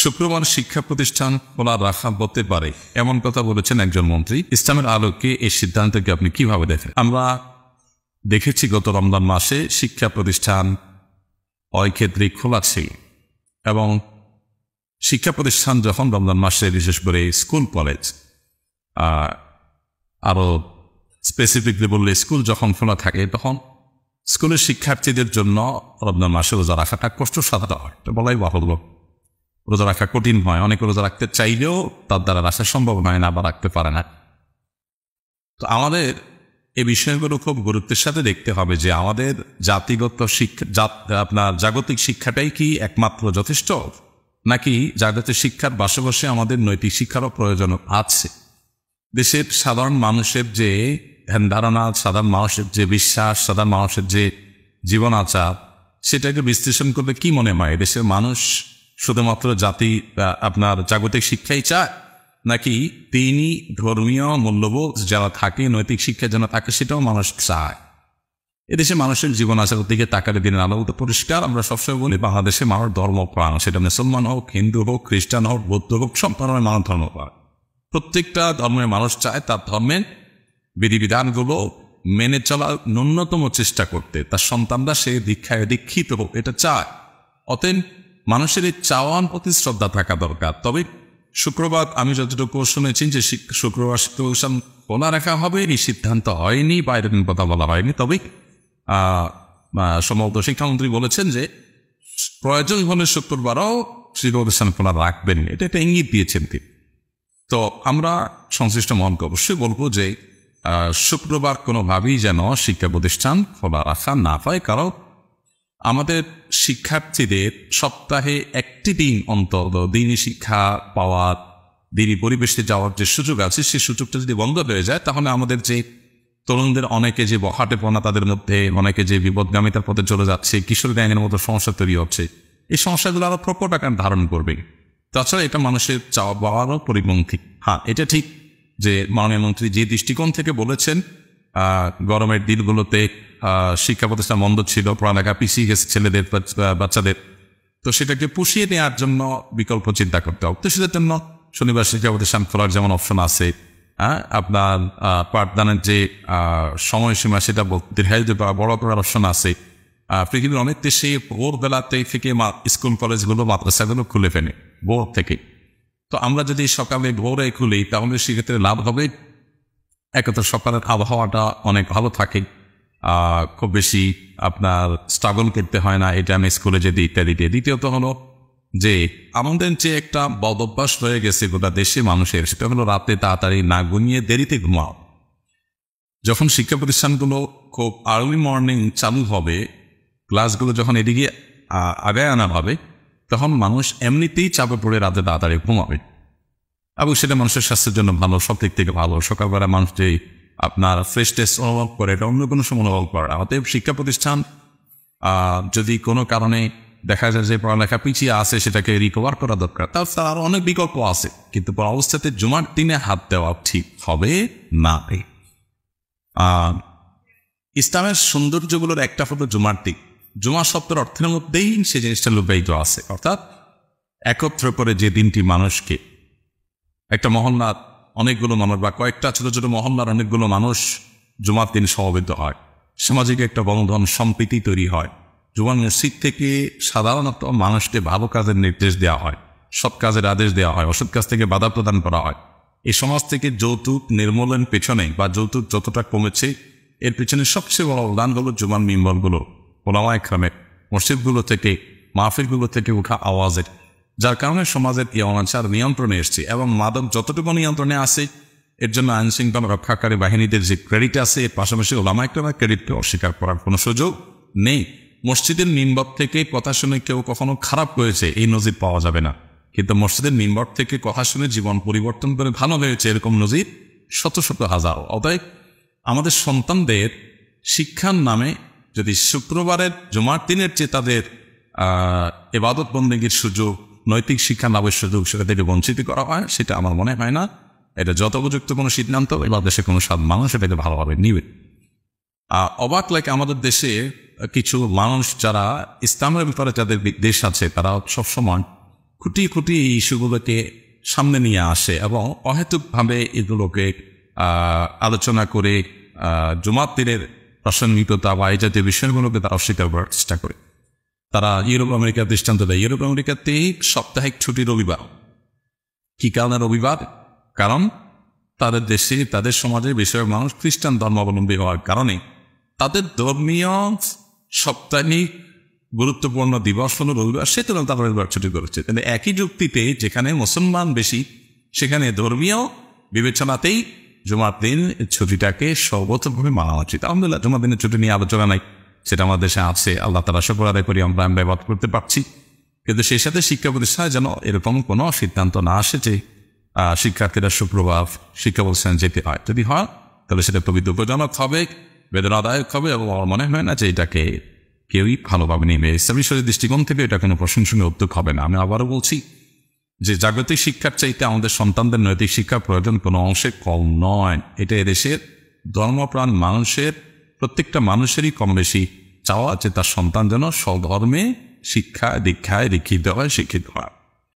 শুক্রবার শিক্ষা প্রতিষ্ঠান খোলা রাখা হতে পারে এমন কথা বলেছেন একজন মন্ত্রী। ইসলামের আলোকে এই সিদ্ধান্তকে আপনি কিভাবে দেখেন? আমরা দেখেছি গত রমজান মাসে শিক্ষা প্রতিষ্ঠান অক্ষেত্রিক খোলা ছিল এবং শিক্ষা প্রতিষ্ঠান যখন রমজান মাসে বিশেষ করে স্কুল কলেজ আরো স্পেসিফিকলি বললে স্কুল যখন খোলা থাকে তখন স্কুলের শিক্ষার্থীদের জন্য রমজান মাসে রোজা রাখাটা কষ্টসাধ্য হয়, বলাই বাহুল্য। রোজা রাখা কঠিন হয়, অনেকে রোজা রাখতে চাইলেও তার দ্বারা রাখা সম্ভব হয় না বা রাখতে পারে না। তো আমাদের এই বিষয়গুলো খুব গুরুত্বের সাথে দেখতে হবে যে আমাদের জাতিগত শিক্ষা আপনার জাগতিক শিক্ষাটাই কি একমাত্র যথেষ্ট, নাকি জাগতিক শিক্ষার পাশাপাশি আমাদের নৈতিক শিক্ষারও প্রয়োজন আছে? দেশের সাধারণ মানুষের যে ধ্যান ধারণা, সাধারণ মানুষের যে বিশ্বাস, সাধারণ মানুষের যে জীবন আচার, সেটাকে বিশ্লেষণ করলে কি মনে হয় দেশের মানুষ শুধুমাত্র আপনার জাগতিক শিক্ষাই চায়, নাকি তিনি ধর্মীয় মূল্যবোধ যারা থাকে, নৈতিক শিক্ষা যেন থাকে সেটাও মানুষ চায়? এদেশে মানুষের জীবন আচারের দিকে তাকালে দিনের আলো পরিষ্কার। আমরা সবসময় বলি বাংলাদেশে মানুষ ধর্মপ্রাণ, সেটা মুসলমান হোক, হিন্দু হোক, খ্রিস্টান হোক, বৌদ্ধ হোক, সব ধর্মের মানুষ ধর্মপ্রাণ। প্রত্যেকটা ধর্মের মানুষ চায় তার ধর্মের বিধিবিধানগুলো মেনে চলার ন্যূনতম চেষ্টা করতে, তার সন্তানরা সে দীক্ষায় দীক্ষিত হোক, এটা চায়। অতএব মানুষের এই চাওয়ার প্রতি শ্রদ্ধা থাকা দরকার। তবে শুক্রবার আমি যতটুকু শুনেছি যে শুক্রবার শিক্ষা খোলা রাখা হবে এই সিদ্ধান্ত হয়নি, বাইরের কথা বলা হয়নি। তবে সম্ভবত শিক্ষামন্ত্রী বলেছেন যে প্রয়োজন হলে শুক্রবারও শিক্ষা প্রতিষ্ঠান খোলা রাখবেন, এটা একটা ইঙ্গিত দিয়েছেন তিনি। তো আমরা সংশ্লিষ্ট মহলকে অবশ্যই বলবো যে শুক্রবার কোনোভাবেই যেন শিক্ষা প্রতিষ্ঠান খোলা রাখা না হয়, কারণ আমাদের শিক্ষার্থীদের সপ্তাহে একটি দিন অন্তত দিনই শিক্ষা পাওয়ার, দিনই পরিবেশে যাওয়ার যে সুযোগ আছে, সেই সুযোগটা যদি বন্ধ হয়ে যায় তাহলে আমাদের যে তরুণদের অনেকে যে বহাটেপনা তাদের মধ্যে, অনেকে যে বিপদগামিতার পথে চলে যাচ্ছে, কিশোর গ্যাংয়ের মতো সমস্যা তৈরি হচ্ছে, এই সমস্যাগুলো আরো প্রকট আকার ধারণ করবে। তাছাড়া এটা মানুষের চাওয়া পাওয়ারও পরিপন্থী। হ্যাঁ, এটা ঠিক যে মাননীয় মন্ত্রী যে দৃষ্টিকোণ থেকে বলেছেন গরমের দিনগুলোতে শিক্ষা প্রতিষ্ঠান বন্ধ ছিল, পড়ালেখা পিছিয়ে গেছে ছেলেদের বাচ্চাদের, তো সেটাকে পুষিয়ে নেওয়ার জন্য বিকল্প চিন্তা করতে হবে। তো সেটার জন্য শনিবার শিক্ষা প্রতিষ্ঠান খোলার যেমন অপশন আছে, আপনার পাঠদানের যে সময়সীমা সেটা দীর্ঘায়িত বা বড় করার অপশন আছে। পৃথিবীর অনেক দেশে ভোরবেলাতে থেকে স্কুল কলেজগুলো মাদ্রাসাগুলো খুলে ফেলে ভোর থেকে। তো আমরা যদি সকালে ভোরে খুলি তাহলে সেক্ষেত্রে লাভ হবে, একত সকালের আবহাওয়াটা অনেক ভালো থাকে, খুব বেশি আপনার স্ট্রাগল করতে হয় না এটা আমি স্কুলে যেতে ইত্যাদিতে। দ্বিতীয়ত হলো যে আমাদের যে একটা বদ অভ্যাস হয়ে গেছে গোটা দেশে মানুষের, সেটা হলো রাতে তাড়াতাড়ি না ঘুমিয়ে দেরিতে ঘুমাও। যখন শিক্ষা প্রতিষ্ঠানগুলো খুব আর্লি মর্নিং চালু হবে, ক্লাসগুলো যখন এদিকে আগায় আনা হবে, তখন মানুষ এমনিতেই চাপে পড়ে রাতে তাড়াতাড়ি ঘুমাবে এবং সেটা মানুষের স্বাস্থ্যের জন্য ভালো, সব দিক থেকে ভালো। সকালবেলা মানুষ যে আপনার ফ্রেশনেস অনুভব করে, এটা অন্য কোনো সময় অনুভব করে। অতএব শিক্ষা প্রতিষ্ঠান যদি কোনো কারণে দেখা যায় যে পড়ালেখা পিছিয়ে আছে, সেটাকে রিকভার করা দরকার, তার আরো অনেক বিকল্প আছে। কিন্তু অবস্থাতে জুমার দিনে হাত দেওয়া ঠিক হবে না। ইসলামের সৌন্দর্যগুলোর একটা হলো জুমার দিক। জুমা শব্দের অর্থের মধ্যেই সে জিনিসটা লুকায়িত আছে, অর্থাৎ একত্র করে যে দিনটি মানুষকে, একটা মহল্লার অনেকগুলো মানুষ বা কয়েকটা ছোট ছোট মহল্লার অনেকগুলো মানুষ জুমার দিন সমবেত হয়, সামাজিক একটা বন্ধন সম্প্রীতি তৈরি হয়। জুমার মসজিদ থেকে সাধারণত মানুষকে ভালো কাজের নির্দেশ দেওয়া হয়, সৎ কাজের আদেশ দেওয়া হয়, অসৎ কাজ থেকে বাধা প্রদান করা হয়। এই সমাজ থেকে যৌতুক নির্মূলনের পেছনে বা যৌতুক যতটা কমেছে এর পেছনে সবচেয়ে বড় অবদান হলো জুমার মিম্বরগুলো, ওলামা একরামের, মসজিদগুলো থেকে, মাহফিলগুলো থেকে উঠা আওয়াজের, যার কারণে সমাজের এই অনাচার নিয়ন্ত্রণে এসছে। এবং মাদক যতটুকু নিয়ন্ত্রণে আছে এর জন্য আইন শৃঙ্খলা রক্ষাকারী বাহিনীদের যে ক্রেডিট আছে, এর পাশাপাশি ওলামা একরামের ক্রেডিটকে অস্বীকার করার কোনো সুযোগ নেই। মসজিদের মিম্বর থেকে কথা শুনে কেউ কখনো খারাপ হয়েছে এই নজির পাওয়া যাবে না, কিন্তু মসজিদের মিম্বর থেকে কথা শুনে জীবন পরিবর্তন করে ভালো হয়েছে এরকম নজির শত শত হাজার। অতএব আমাদের সন্তানদের শিক্ষার নামে যদি শুক্রবারের জুমার দিনের যে তাদের ইবাদত বন্দেগীর সুযোগ, নৈতিক শিক্ষা লাভের সুযোগ, সেটা থেকে বঞ্চিত করা হয়, সেটা আমার মনে হয় না এটা যথোপযুক্ত কোনো সিদ্ধান্ত এবার দেশে কোনো সাধারণ মানুষ এটাকে ভালোভাবে নিবে। অবাক লাগে আমাদের দেশে কিছু মানুষ যারা ইসলামের ব্যাপারে যাদের বিদ্বেষ আছে, তারা সবসময় খুঁটি খুঁটি এই ইস্যুগুলোকে সামনে নিয়ে আসে এবং অহেতুকভাবে এগুলোকে আলোচনা করে জুমার দিনের প্রাসঙ্গিকতা বা এই জাতীয় বিষয়গুলোকে তারা অস্বীকার করার চেষ্টা করে। তারা ইউরোপ আমেরিকার দৃষ্টান্ত দেয়। ইউরোপ আমেরিকাতে সাপ্তাহিক ছুটি রবিবার। কি কারণে রবিবার? কারণ তাদের দেশে, তাদের সমাজে বেশিরভাগ মানুষ খ্রিস্টান ধর্মাবলম্বী হওয়ার কারণে তাদের ধর্মীয় সাপ্তাহিক গুরুত্বপূর্ণ দিবস হল রবিবার, সে তুলনায় তারা রবিবার ছুটি করেছে। তাহলে একই যুক্তিতে যেখানে মুসলমান বেশি, সেখানে ধর্মীয় বিবেচনাতেই জুমার দিন ছুটিটাকে সর্বোচ্চভাবে মানা উচিত। আলহামদুলিল্লাহ, জুমার দিনের ছুটি নিয়ে আলোচনা নাই, সেটা আমাদের দেশে আছে। আল্লাহ তাআলা শুকর আদায় করি আমরা ব্যবহার করতে পারছি। কিন্তু সেই সাথে শিক্ষা প্রতিষ্ঠানে যেন এরকম কোনো সিদ্ধান্ত না আসে যে শিক্ষার্থীরা শুক্রবার শিক্ষা প্রতিষ্ঠানে যেতে হয়। যদি হয় তাহলে সেটা খুবই দুঃখজনক হবে, বেদনাদায়ক হবে এবং আমার মনে হয় না যে এটাকে কেউই ভালোভাবে নেবে। ইসলামী শরীয়তের দৃষ্টিকোণ থেকে এটা কোনো প্রশংসনীয় উদ্যোগ হবে না। আমি আবারও বলছি যে জাগতিক শিক্ষার চাইতে আমাদের সন্তানদের নৈতিক শিক্ষার প্রয়োজন কোনো অংশে কম নয়। এটা এদেশের ধর্মপ্রাণ মানুষের, প্রত্যেকটা মানুষেরই কম বেশি চাওয়া যে তার সন্তান যেন স্বধর্মে শিক্ষা দীক্ষায় দীক্ষিত হয়, শিক্ষিত হয়।